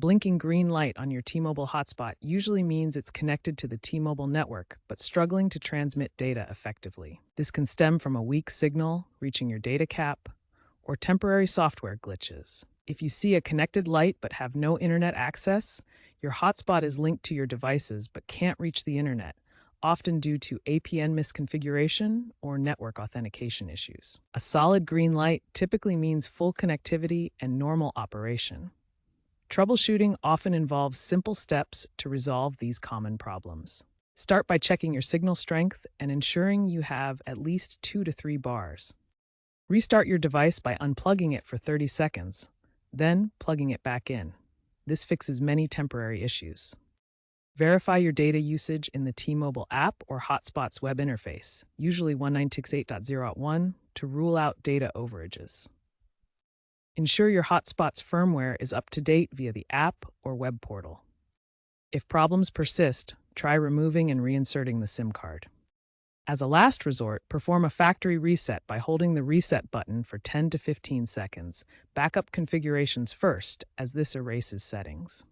blinking green light on your T-Mobile hotspot usually means it's connected to the T-Mobile network but struggling to transmit data effectively. This can stem from a weak signal reaching your data cap or temporary software glitches. If you see a connected light but have no internet access, your hotspot is linked to your devices but can't reach the internet, often due to APN misconfiguration or network authentication issues. A solid green light typically means full connectivity and normal operation. Troubleshooting often involves simple steps to resolve these common problems. Start by checking your signal strength and ensuring you have at least 2 to 3 bars. Restart your device by unplugging it for 30 seconds, then plugging it back in. This fixes many temporary issues. Verify your data usage in the T-Mobile app or Hotspot's web interface, usually 192.6.8.0.1, to rule out data overages. Ensure your hotspot's firmware is up to date via the app or web portal. If problems persist, try removing and reinserting the SIM card. As a last resort, perform a factory reset by holding the reset button for 10 to 15 seconds. Backup configurations first, as this erases settings.